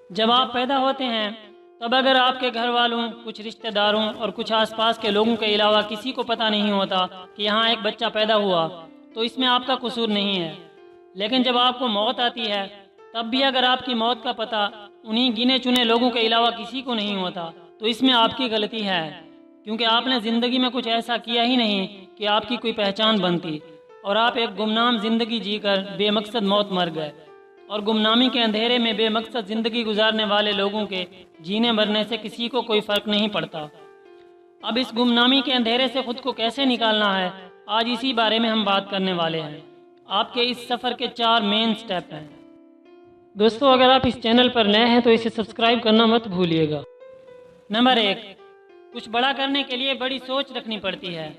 جب آپ پیدا ہوتے ہیں تب اگر آپ کے گھر والوں، کچھ رشتہ داروں اور کچھ آس پاس کے لوگوں کے علاوہ کسی کو پتہ نہیں ہوتا کہ یہاں ایک بچہ پیدا ہوا تو اس میں آپ کا قصور نہیں ہے۔ لیکن جب آپ کو موت آتی ہے تب بھی اگر آپ کی موت کا پتہ انہی گنے چنے لوگوں کے علاوہ کسی کو نہیں ہوتا تو اس میں آپ کی غلطی ہے، کیونکہ آپ نے زندگی میں کچھ ایسا کیا ہی نہیں کہ آپ کی کوئی پہچان بنتی، اور آپ ایک گمنام زندگی جی کر بے مقصد موت مر گئے۔ اور گمنامی کے اندھیرے میں بے مقصد زندگی گزارنے والے لوگوں کے جینے مرنے سے کسی کو کوئی فرق نہیں پڑتا۔ اب اس گمنامی کے اندھیرے سے خود کو کیسے نکالنا ہے، آج اسی بارے میں ہم بات کرنے والے ہیں۔ آپ کے اس سفر کے 4 مین سٹیپ ہیں۔ دوستو، اگر آپ اس چینل پر نئے ہیں تو اسے سبسکرائب کرنا مت بھولیے گا۔ نمبر 1، کچھ بڑا کرنے کے لیے بڑی سوچ رکھنی پڑتی ہے،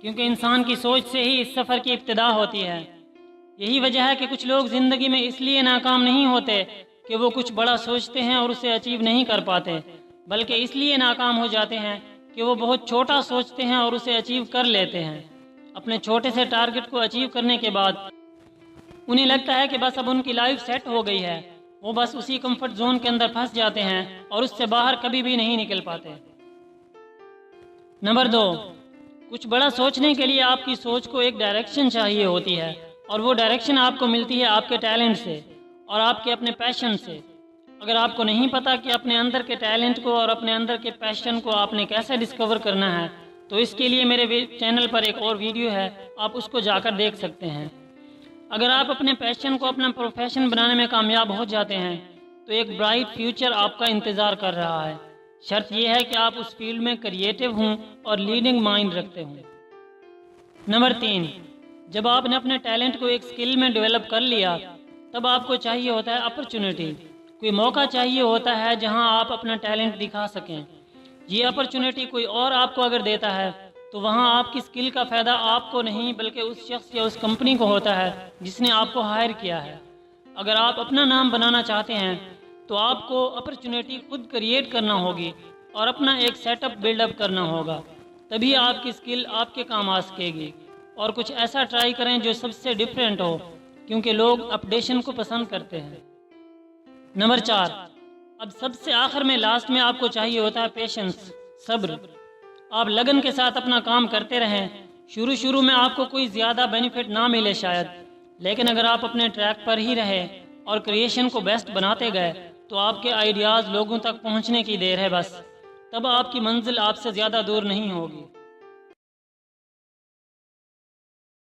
کیونکہ انسان کی سوچ سے ہی اس سفر کی ابتدا ہوتی ہے۔ یہی وجہ ہے کہ کچھ لوگ زندگی میں اس لیے ناکام نہیں ہوتے کہ وہ کچھ بڑا سوچتے ہیں اور اسے اچیو نہیں کر پاتے، بلکہ اس لیے ناکام ہو جاتے ہیں کہ وہ بہت چھوٹا سوچتے ہیں اور اسے اچیو کر لیتے ہیں۔ اپنے چھوٹے سے ٹارگٹ کو اچیو کرنے کے بعد انہیں لگتا ہے کہ بس اب ان کی لائف سیٹ ہو گئی ہے، وہ بس اسی کمفرٹ زون کے اندر پھنس جاتے ہیں اور اس سے باہر کبھی بھی نہیں نکل پاتے۔ نمبر 2، کچھ بڑا سوچنے کے لیے آپ کی سوچ کو ایک ڈائریکشن چاہیے ہوتی ہے، اور وہ ڈائریکشن آپ کو ملتی ہے آپ کے ٹیلنٹ سے اور آپ کے اپنے پیشن سے۔ اگر آپ کو نہیں پتا کہ اپنے اندر کے ٹیلنٹ کو اور اپنے اندر کے پیشن کو آپ نے کیسے ڈسکور کرنا ہے تو اس کے لیے میرے چینل پر ایک اور ویڈیو ہے، آپ اس کو جا کر دیکھ سکتے ہیں۔ اگر آپ اپنے پیشن کو اپنا پروفیشن بنانے میں کامیاب ہو جاتے ہیں تو ایک برائٹ فیوچر آپ کا انتظار کر رہا ہے۔ شرط یہ ہے کہ آپ اس فیلڈ میں کریٹیو ہوں اور لیڈنگ مائنڈ رکھتے ہوں۔ نمبر 3، جب آپ نے اپنے ٹیلنٹ کو ایک سکل میں ڈیولپ کر لیا تب آپ کو چاہیے ہوتا ہے اپرچونٹی، کوئی موقع چاہیے ہوتا ہے جہاں آپ اپنا ٹیلنٹ دکھا سکیں۔ یہ اپرچونٹی کوئی اور آپ کو اگر دیتا ہے تو وہاں آپ کی سکل کا فائدہ آپ کو نہیں بلکہ اس شخص یا اس کمپنی کو ہوتا ہے جس نے آپ کو ہائر کیا ہے۔ اگر آپ اپنا نام بنانا چاہتے ہیں تو آپ کو اپرچونٹی خود کریٹ کرنا ہوگی اور اپنا ایک سیٹ اپ بلڈ اپ کرنا ہوگا، تبھی آپ کی سکل آپ کے کام آ سکے گی۔ اور کچھ ایسا ٹرائی کریں جو سب سے ڈیفرنٹ ہو، کیونکہ لوگ اپڈیشن کو پسند کرتے ہیں۔ نمبر 4، اب سب سے آخر میں لاسٹ میں آپ کو چاہیے ہوتا ہے پیشنس، صبر۔ آپ لگن کے ساتھ اپنا کام کرتے رہیں۔ شروع میں آپ کو کوئی زیادہ بینیفٹ نہ ملے شاید، لیکن اگر آپ اپنے ٹریک پر ہی رہے اور کریشن کو بیسٹ بناتے گئے تو آپ کے آئیڈیاز لوگوں تک پہنچنے کی دیر ہے بس، تب آپ کی منزل آپ سے زیادہ دور نہیں ہوگی۔